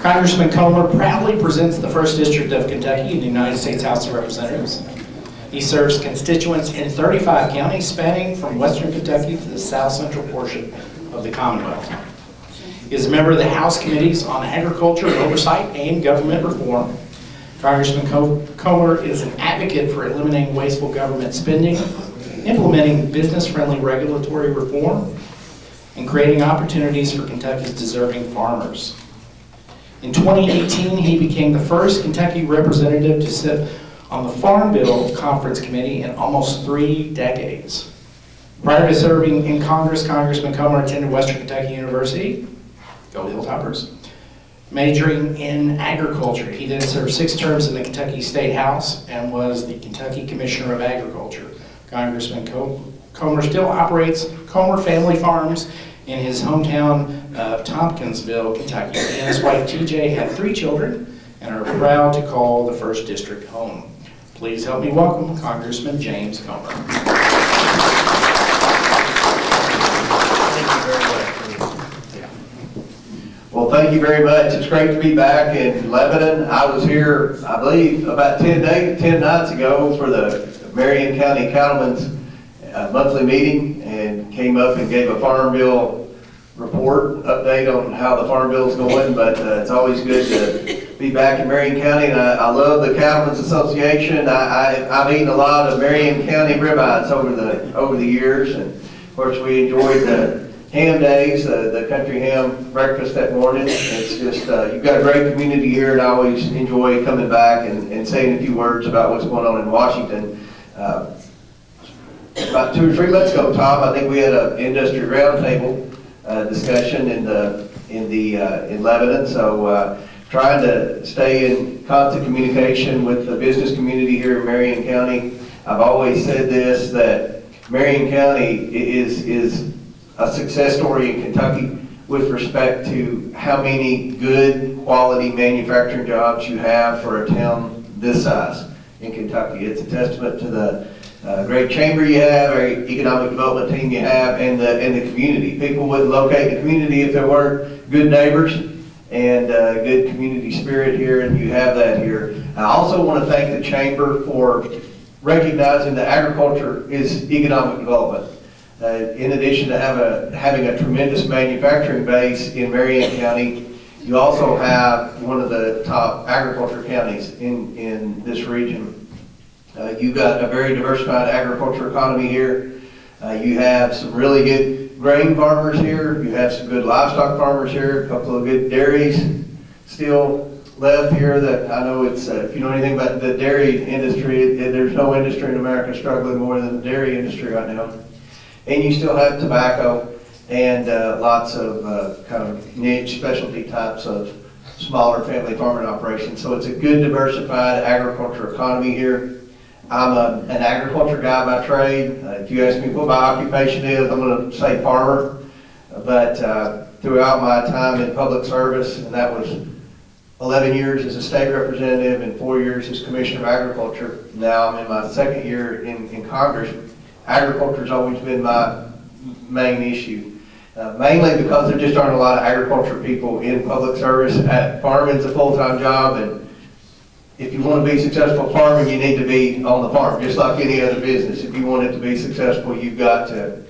Congressman Comer proudly presents the 1st District of Kentucky in the United States House of Representatives. He serves constituents in 35 counties spanning from western Kentucky to the south central portion of the Commonwealth. He is a member of the House Committees on Agriculture, Oversight, and Government Reform. Congressman Comer is an advocate for eliminating wasteful government spending, implementing business-friendly regulatory reform, and creating opportunities for Kentucky's deserving farmers. In 2018, he became the first Kentucky representative to sit on the Farm Bill Conference Committee in almost 3 decades. Prior to serving in Congress, Congressman Comer attended Western Kentucky University, go Hilltoppers, majoring in agriculture. He then served 6 terms in the Kentucky State House and was the Kentucky Commissioner of Agriculture. Congressman Comer still operates Comer Family Farms in his hometown of Tompkinsville, Kentucky. He and his wife TJ have 3 children and are proud to call the 1st District home. Please help me welcome Congressman James Comer. Well, thank you very much. It's great to be back in Lebanon. I was here, I believe, about 10 nights ago for the Marion County Cattlemen's monthly meeting, and came up and gave a Farm Bill report, update on how the Farm Bill is going. But it's always good to be back in Marion County, and I love the Cattlemen's Association. I've eaten a lot of Marion County ribeyes over the years, and of course we enjoyed the ham days, the country ham breakfast that morning. It's just, you've got a great community here, and I always enjoy coming back and saying a few words about what's going on in Washington. About 2 or 3 months ago, Tom, I think we had an industry roundtable discussion in Lebanon. So trying to stay in constant communication with the business community here in Marion County. I've always said this, that Marion County is a success story in Kentucky with respect to how many good quality manufacturing jobs you have for a town this size in Kentucky. It's a testament to the great chamber you have, great economic development team you have, and the community. People wouldn't locate the community if there weren't good neighbors and good community spirit here, and you have that here. I also want to thank the chamber for recognizing that agriculture is economic development. In addition to having a tremendous manufacturing base in Marion County, you also have one of the top agriculture counties in this region. You've got a very diversified agriculture economy here. You have some really good grain farmers here. You have some good livestock farmers here, a couple of good dairies still left here that I know it's, if you know anything about the dairy industry, there's no industry in America struggling more than the dairy industry right now. And you still have tobacco and lots of kind of niche specialty types of smaller family farming operations. So it's a good diversified agriculture economy here. I'm an agriculture guy by trade. If you ask me what my occupation is, I'm going to say farmer. But throughout my time in public service, and that was 11 years as a state representative and 4 years as Commissioner of Agriculture. Now I'm in my 2nd year in Congress. Agriculture's always been my main issue. Mainly because there just aren't a lot of agriculture people in public service. Farming's a full-time job, and if you want to be successful farming, you need to be on the farm, just like any other business. If you want it to be successful, you've got to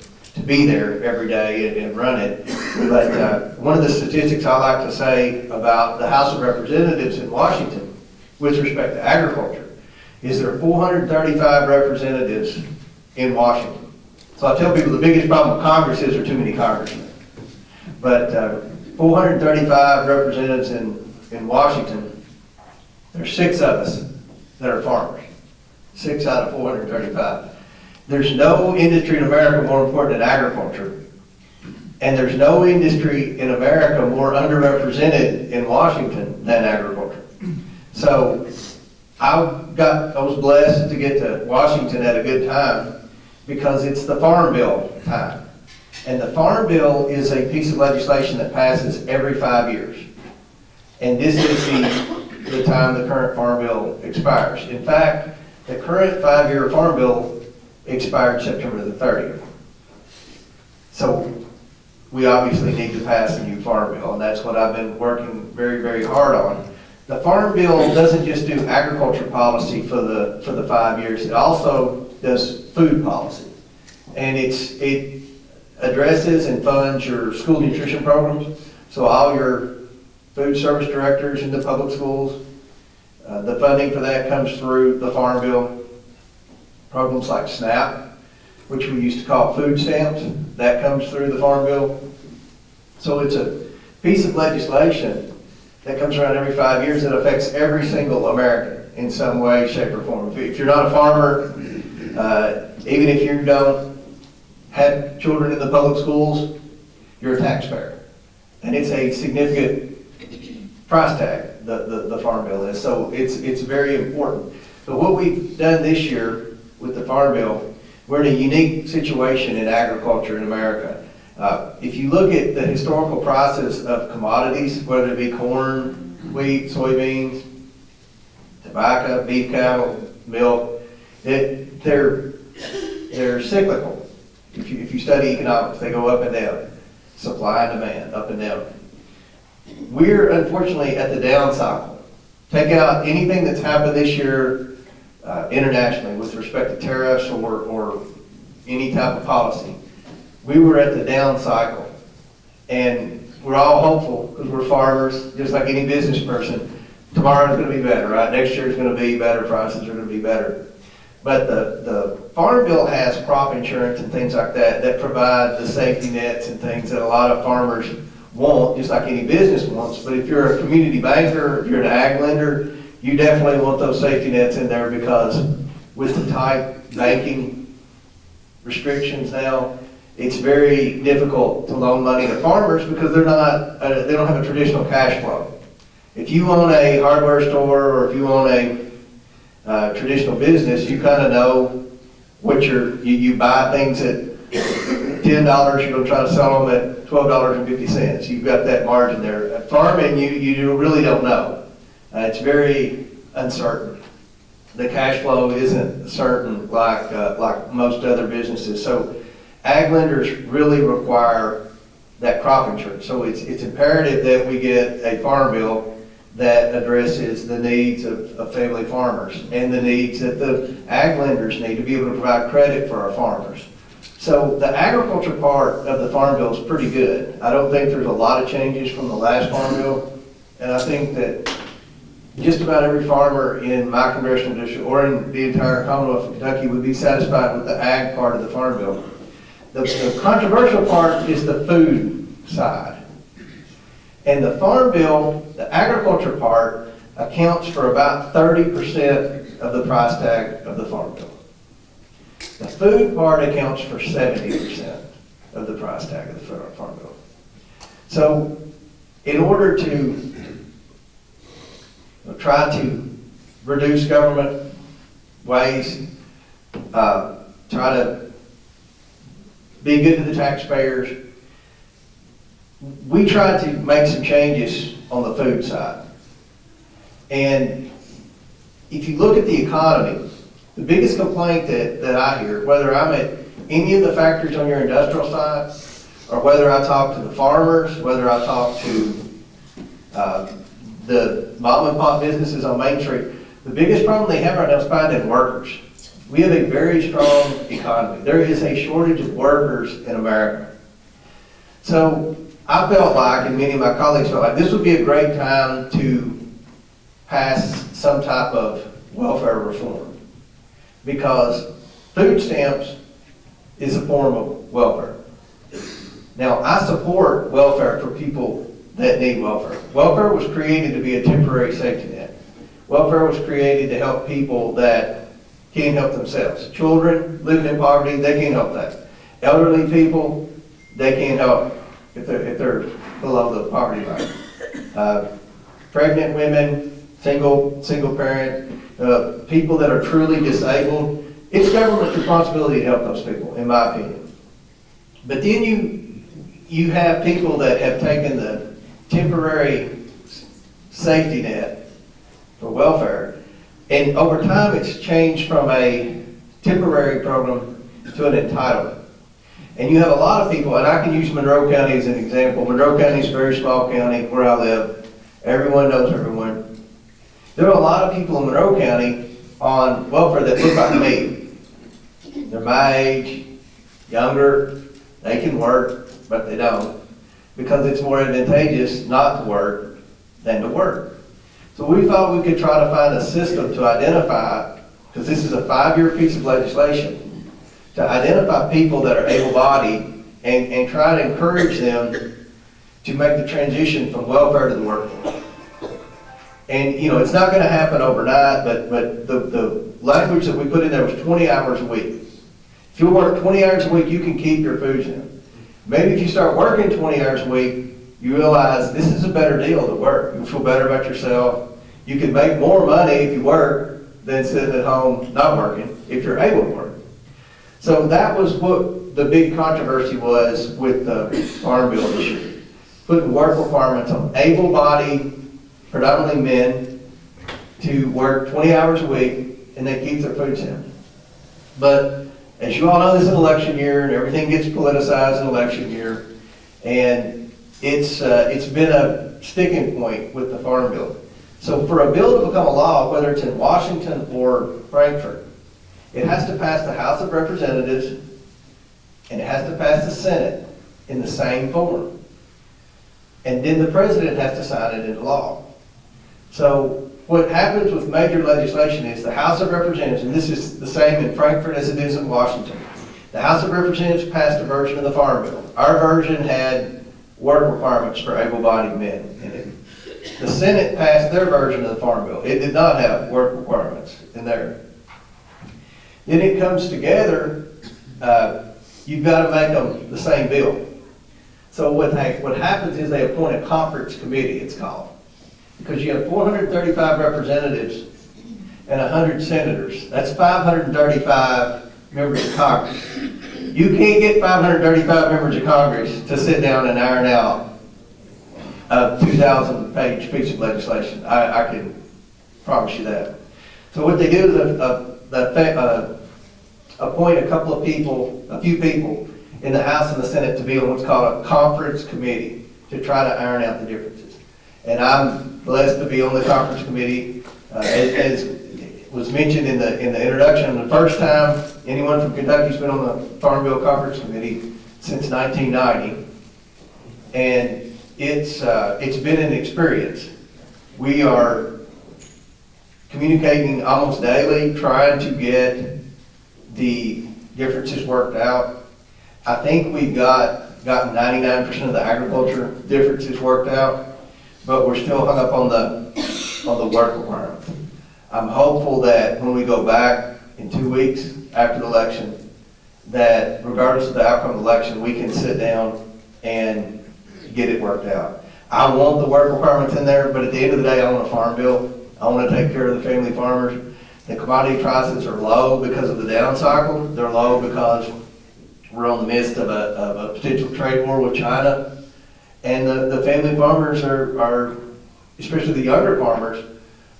be there every day and run it. But one of the statistics I like to say about the House of Representatives in Washington with respect to agriculture is there are 435 representatives in Washington. So I tell people the biggest problem with Congress is there are too many congressmen. But 435 representatives in Washington. There's 6 of us that are farmers. 6 out of 435. There's no industry in America more important than agriculture. And there's no industry in America more underrepresented in Washington than agriculture. So I was blessed to get to Washington at a good time because it's the Farm Bill time. And the Farm Bill is a piece of legislation that passes every 5 years. And this is the time the current Farm Bill expires. In fact, the current 5-year Farm Bill expired September the 30th. So we obviously need to pass a new farm bill, and that's what I've been working very, very hard on. The farm bill doesn't just do agriculture policy for the 5 years, it also does food policy. And it addresses and funds your school nutrition programs, so all your food service directors in the public schools, the funding for that comes through the farm bill. Programs like SNAP, which we used to call food stamps, that comes through the farm bill. So it's a piece of legislation that comes around every 5 years that affects every single American in some way, shape, or form. If you're not a farmer, even if you don't have children in the public schools, you're a taxpayer. And it's a significant price tag, the farm bill is. So it's very important. But what we've done this year with the farm bill, we're in a unique situation in agriculture in America. If you look at the historical prices of commodities, whether it be corn, wheat, soybeans, tobacco, beef cattle, milk, they're cyclical. If you study economics, they go up and down. Supply and demand, up and down. We're unfortunately at the down cycle. Take out anything that's happened this year internationally with respect to tariffs or any type of policy. We were at the down cycle, and we're all hopeful because we're farmers, just like any business person. Tomorrow's going to be better, right? Next year's going to be better, prices are going to be better. But the farm bill has crop insurance and things like that provide the safety nets and things that a lot of farmers want, just like any business wants. But if you're a community banker, if you're an ag lender, you definitely want those safety nets in there, because with the tight banking restrictions now, it's very difficult to loan money to farmers because they don't have a traditional cash flow. If you own a hardware store or if you own a traditional business, you kind of know what you buy things at $10, you're going to try to sell them at $12.50. You've got that margin there. At farming, you really don't know. It's very uncertain. The cash flow isn't certain like most other businesses. So ag lenders really require that crop insurance. So it's imperative that we get a farm bill that addresses the needs of family farmers and the needs that the ag lenders need to be able to provide credit for our farmers. So the agriculture part of the farm bill is pretty good. I don't think there's a lot of changes from the last farm bill, and I think that just about every farmer in my congressional district or in the entire Commonwealth of Kentucky would be satisfied with the ag part of the farm bill. The controversial part is the food side. And the farm bill, the agriculture part, accounts for about 30% of the price tag of the farm bill. The food part accounts for 70% of the price tag of the farm bill. So in order to try to reduce government waste, try to be good to the taxpayers, we tried to make some changes on the food side. And if you look at the economy, the biggest complaint that I hear, whether I'm at any of the factories on your industrial side, or whether I talk to the farmers, whether I talk to the mom and pop businesses on Main Street, the biggest problem they have right now is finding workers. We have a very strong economy. There is a shortage of workers in America. So I felt like, and many of my colleagues felt like, this would be a great time to pass some type of welfare reform, because food stamps is a form of welfare. Now, I support welfare for people that need welfare. Welfare was created to be a temporary safety net. Welfare was created to help people that can't help themselves. Children living in poverty, they can't help that. Elderly people, they can't help if they're below the poverty line. Pregnant women, single parent, people that are truly disabled, it's government's responsibility to help those people, in my opinion. But then you have people that have taken the temporary safety net for welfare, and over time it's changed from a temporary program to an entitlement. And you have a lot of people, and I can use Monroe County as an example. Monroe County is a very small county where I live. Everyone knows everyone. There are a lot of people in Monroe County on welfare that look like me. They're my age, younger, they can work, but they don't, because it's more advantageous not to work than to work. So we thought we could try to find a system to identify, because this is a 5-year piece of legislation, to identify people that are able-bodied and try to encourage them to make the transition from welfare to the workforce. And you know, it's not going to happen overnight, but the language that we put in there was 20 hours a week. If you work 20 hours a week, you can keep your food stamp. Maybe if you start working 20 hours a week, you realize this is a better deal to work. You feel better about yourself. You can make more money if you work than sitting at home not working, if you're able to work. So that was what the big controversy was with the Farm Bill this year. Putting work requirements on able-bodied, predominantly men, to work 20 hours a week and they keep their food stamp. But as you all know, this is an election year and everything gets politicized in election year. And it's been a sticking point with the Farm Bill. So for a bill to become a law, whether it's in Washington or Frankfurt, it has to pass the House of Representatives and it has to pass the Senate in the same form. And then the president has to sign it into law. So what happens with major legislation is the House of Representatives, and this is the same in Frankfurt as it is in Washington, the House of Representatives passed a version of the Farm Bill. Our version had work requirements for able-bodied men in it. The Senate passed their version of the Farm Bill. It did not have work requirements in there. Then it comes together, you've got to make them the same bill. So what happens is they appoint a conference committee, it's called. Because you have 435 representatives and 100 senators. That's 535 members of Congress. You can't get 535 members of Congress to sit down and iron out a 2,000-page piece of legislation. I can promise you that. So what they do is appoint a few people in the House and the Senate to be on what's called a conference committee to try to iron out the differences. And I'm blessed to be on the conference committee. As was mentioned in the introduction, the first time anyone from Kentucky's been on the Farm Bill Conference Committee since 1990. And it's been an experience. We are communicating almost daily, trying to get the differences worked out. I think we've gotten 99% of the agriculture differences worked out, but we're still hung up on the work requirement. I'm hopeful that when we go back in 2 weeks after the election, that regardless of the outcome of the election, we can sit down and get it worked out. I want the work requirements in there, but at the end of the day, I want a farm bill. I want to take care of the family farmers. The commodity prices are low because of the down cycle. They're low because we're on the midst of a potential trade war with China. And the family farmers are, especially the younger farmers,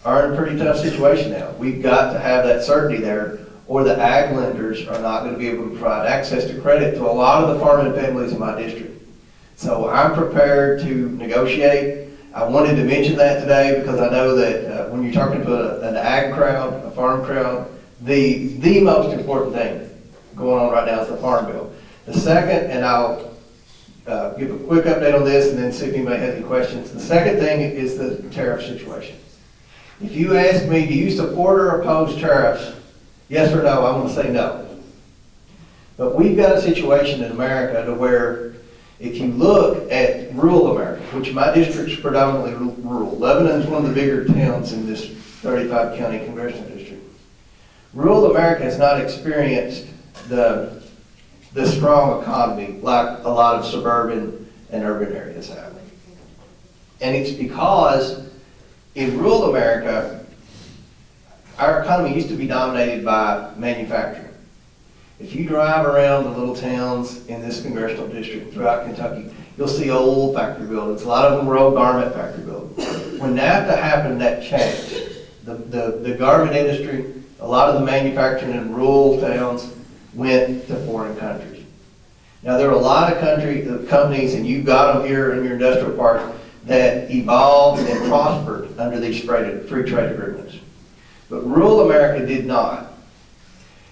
are in a pretty tough situation now. We've got to have that certainty there, or the ag lenders are not going to be able to provide access to credit to a lot of the farming families in my district. So I'm prepared to negotiate. I wanted to mention that today because I know that when you're talking to an ag crowd, a farm crowd, the most important thing going on right now is the Farm Bill. The second, and I'll give a quick update on this and then see if anybody has any questions. The second thing is the tariff situation. If you ask me, do you support or oppose tariffs? Yes or no, I'm going to say no. But we've got a situation in America to where if you look at rural America, which my district is predominantly rural, Lebanon is one of the bigger towns in this 35 county congressional district. Rural America has not experienced the strong economy like a lot of suburban and urban areas have. And it's because in rural America, our economy used to be dominated by manufacturing. If you drive around the little towns in this congressional district throughout Kentucky, you'll see old factory buildings. A lot of them were old garment factory buildings. When NAFTA happened, that changed. The garment industry, a lot of the manufacturing in rural towns went to foreign countries. Now, there are a lot of companies, and you've got them here in your industrial park, that evolved and prospered under these free trade agreements. But rural America did not.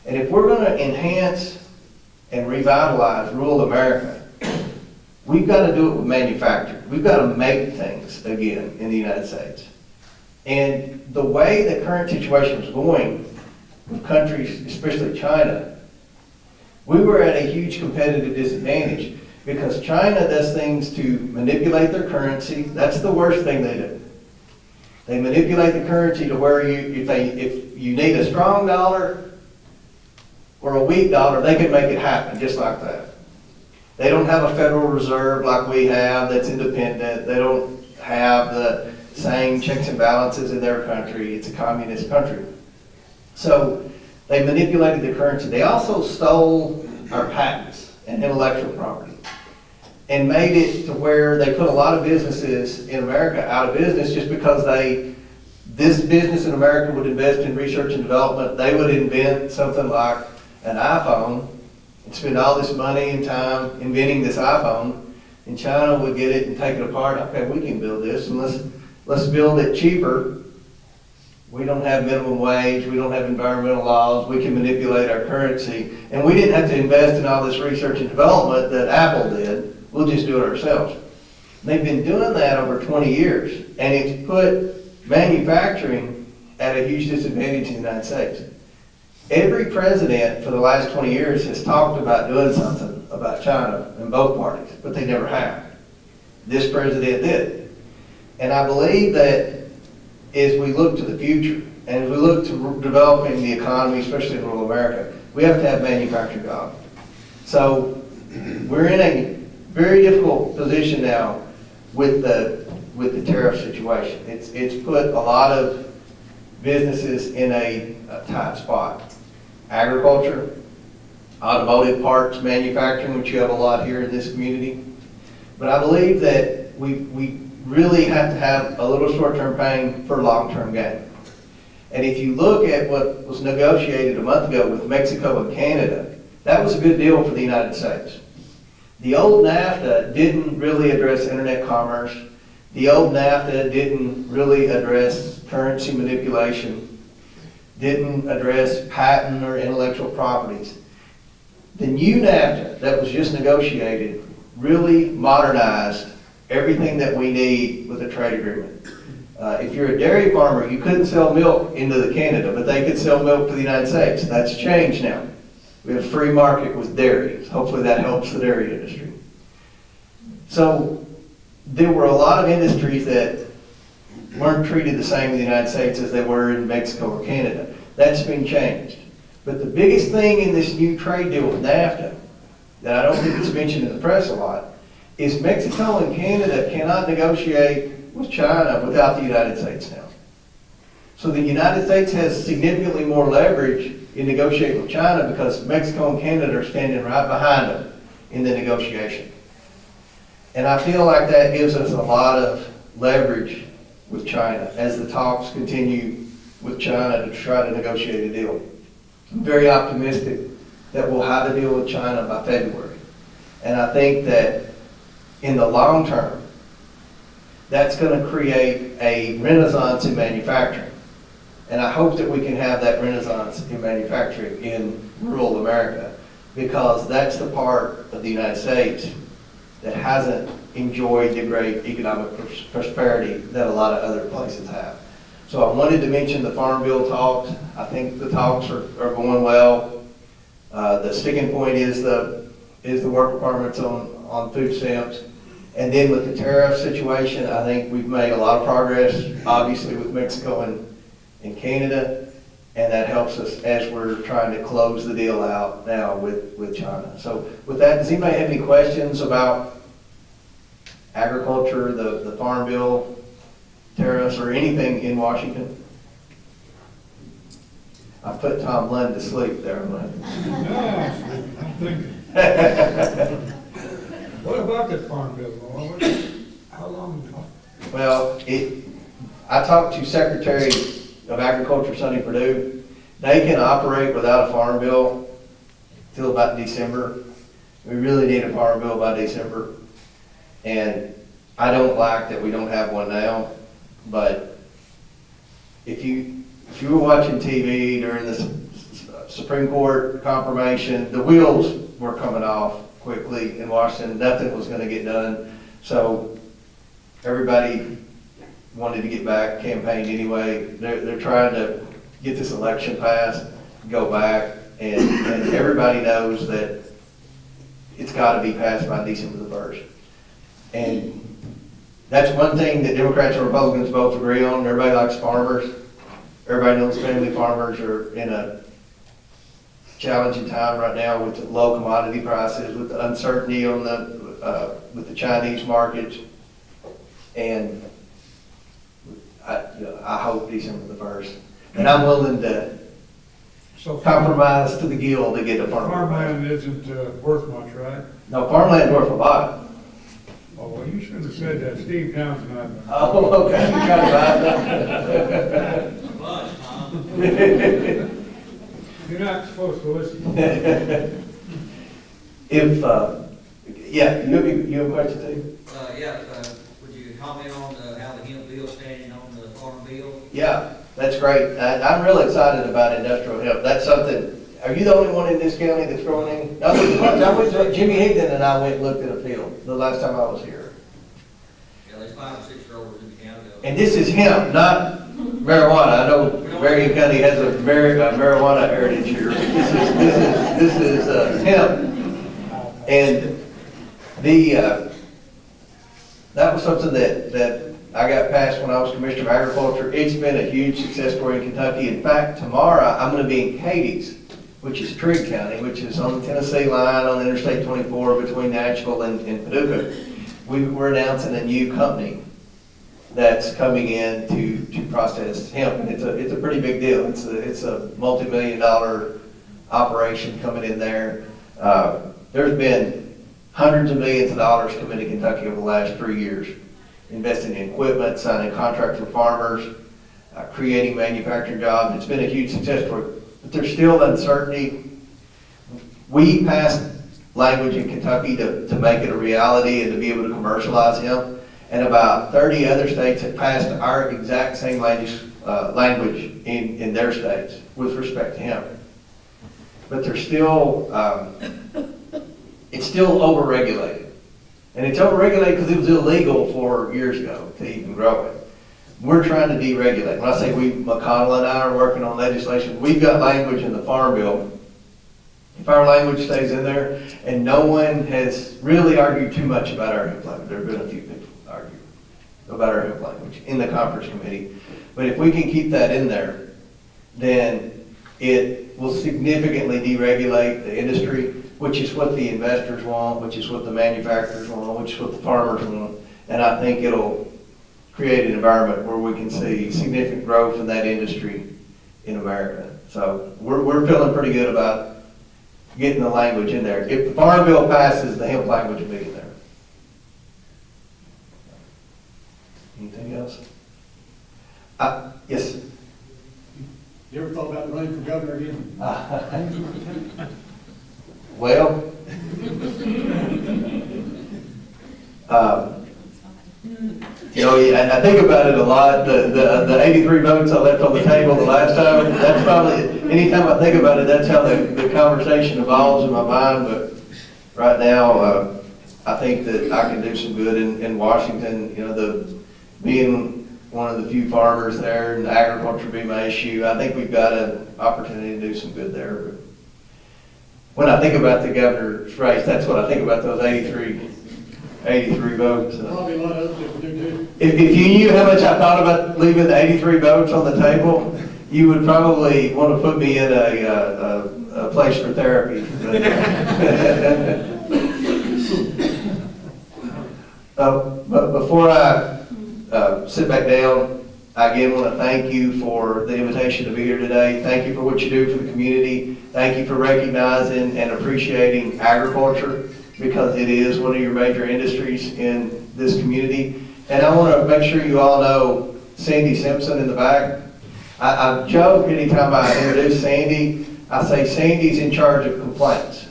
And if we're going to enhance and revitalize rural America, we've got to do it with manufacturing. We've got to make things again in the United States. And the way the current situation was going with countries, especially China, we were at a huge competitive disadvantage because China does things to manipulate their currency. That's the worst thing they do. They manipulate the currency to where if you need a strong dollar or a weak dollar, they can make it happen just like that. They don't have a Federal Reserve like we have that's independent. They don't have the same checks and balances in their country. It's a communist country. So they manipulated the currency. They also stole our patents and intellectual property and made it to where they put a lot of businesses in America out of business just because this business in America would invest in research and development. They would invent something like an iPhone and spend all this money and time inventing this iPhone, and China would get it and take it apart. Okay, we can build this, and let's build it cheaper. We don't have minimum wage, we don't have environmental laws, we can manipulate our currency, and we didn't have to invest in all this research and development that Apple did. We'll just do it ourselves. And they've been doing that over 20 years, and it's put manufacturing at a huge disadvantage in the United States. Every president for the last 20 years has talked about doing something about China in both parties, but they never have. This president did. And I believe that as we look to the future, and as we look to developing the economy, especially in rural America, we have to have manufacturing jobs. So we're in a very difficult position now with the tariff situation. It's put a lot of businesses in a tight spot. Agriculture, automotive parts manufacturing, which you have a lot here in this community. But I believe that we really have to have a little short-term pain for long-term gain. And if you look at what was negotiated a month ago with Mexico and Canada, that was a good deal for the United States. The old NAFTA didn't really address internet commerce. The old NAFTA didn't really address currency manipulation, didn't address patent or intellectual properties. The new NAFTA that was just negotiated really modernized everything that we need with a trade agreement. If you're a dairy farmer, you couldn't sell milk into Canada, but they could sell milk to the United States. That's changed now. We have a free market with dairy. Hopefully that helps the dairy industry. So there were a lot of industries that weren't treated the same in the United States as they were in Mexico or Canada. That's been changed. But the biggest thing in this new trade deal with NAFTA, that I don't think it's mentioned in the press a lot, is Mexico and Canada cannot negotiate with China without the United States now. So the United States has significantly more leverage in negotiating with China because Mexico and Canada are standing right behind them in the negotiation. And I feel like that gives us a lot of leverage with China as the talks continue with China to try to negotiate a deal. I'm very optimistic that we'll have a deal with China by February. And I think that in the long term, that's going to create a renaissance in manufacturing. And I hope that we can have that renaissance in manufacturing in rural America, because that's the part of the United States that hasn't enjoyed the great economic prosperity that a lot of other places have. So I wanted to mention the Farm Bill talks. I think the talks are going well. The sticking point is the work requirements on food stamps. And then with the tariff situation, I think we've made a lot of progress, obviously with Mexico and Canada, and that helps us as we're trying to close the deal out now with China. So with that, does anybody have any questions about agriculture, the Farm Bill, tariffs, or anything in Washington? I put Tom Lund to sleep there. No, I'm thinking. What about that Farm Bill? How long? Well, I talked to Secretary of Agriculture Sonny Perdue. They can operate without a Farm Bill till about December. We really need a farm bill by December. And I don't like that we don't have one now, but if you were watching TV during the Supreme Court confirmation, the wheels were coming off quickly in Washington. Nothing was going to get done. So everybody wanted to get back, campaigned anyway. They're trying to get this election passed, go back, and everybody knows that it's got to be passed by December the 1st. And that's one thing that Democrats and Republicans both agree on. Everybody likes farmers. Everybody knows family farmers are in a challenging time right now with the low commodity prices, with the uncertainty on with the Chinese markets. And I hope December the 1st. And I'm willing to compromise to the gill to get a farm. Farmland isn't worth much, right? No, farmland's worth a lot. Oh, well, you should have said that. Steve Townsend. Oh, okay. You got it right. You're not supposed to listen. If, yeah, you have a question, Steve? Would you comment on how the hemp bill standing on the farm bill? Yeah, that's great. I'm really excited about industrial hemp. That's something, are you the only one in this county that's growing any? No, I went to, Jimmy Higdon and I went and looked at a field the last time I was here. Yeah, there's 5 or 6 growers in the county. And this is hemp, not marijuana. I know Marion County has a marijuana heritage here. This is hemp. And that was something that I got passed when I was Commissioner of Agriculture. It's been a huge success story in Kentucky. In fact, tomorrow I'm going to be in Cadiz, which is Trigg County, which is on the Tennessee line on Interstate 24 between Nashville and Paducah. We're announcing a new company that's coming in to process hemp. It's a pretty big deal. It's a multi-million-dollar operation coming in there. There's been hundreds of millions of dollars come into Kentucky over the last 3 years, investing in equipment, signing contracts with farmers, creating manufacturing jobs. It's been a huge success story, but there's still uncertainty. We passed language in Kentucky to make it a reality and to be able to commercialize hemp, and about 30 other states have passed our exact same language in their states with respect to hemp. But there's still, it's still over-regulated. And it's over-regulated because it was illegal 4 years ago to even grow it. We're trying to deregulate. When I say we, McConnell and I are working on legislation, we've got language in the Farm Bill. If our language stays in there, and no one has really argued too much about our hemp language, there have been a few people argue about our hemp language in the conference committee. But if we can keep that in there, then it will significantly deregulate the industry, which is what the investors want, which is what the manufacturers want, which is what the farmers want. And I think it'll create an environment where we can see significant growth in that industry in America. So we're feeling pretty good about getting the language in there. If the Farm Bill passes, the hemp language will be in there. Anything else? Yes. You ever thought about running for governor again? Well, I think about it a lot. The 83 votes I left on the table the last time, that's probably, anytime I think about it, that's how the conversation evolves in my mind. But right now, I think that I can do some good in Washington. Being one of the few farmers there and agriculture being my issue, I think we've got an opportunity to do some good there. But when I think about the governor's race, that's what I think about, those 83 votes. Probably a lot of other people do too. If you knew how much I thought about leaving the 83 votes on the table, you would probably want to put me in a place for therapy. But before I sit back down, I again want to thank you for the invitation to be here today. Thank you for what you do for the community. Thank you for recognizing and appreciating agriculture, because it is one of your major industries in this community. And I want to make sure you all know Sandy Simpson in the back. I joke anytime I introduce Sandy, I say Sandy's in charge of complaints.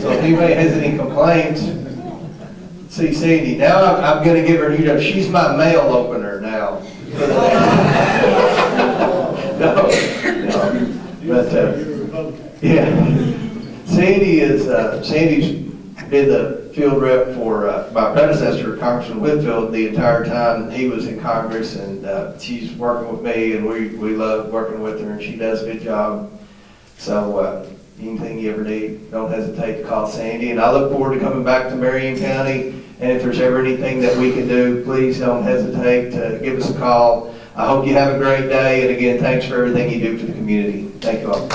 So if anybody has any complaints, see Sandy. Now I'm gonna give her, she's my mail opener now. No. But, You're a Republican. yeah. Sandy's been the field rep for my predecessor, Congressman Whitfield, the entire time he was in Congress, and she's working with me, and we love working with her, and she does a good job. So anything you ever need, don't hesitate to call Sandy, and I look forward to coming back to Marion County, and if there's ever anything that we can do, please don't hesitate to give us a call. I hope you have a great day, and again, thanks for everything you do for the community. Thank you all.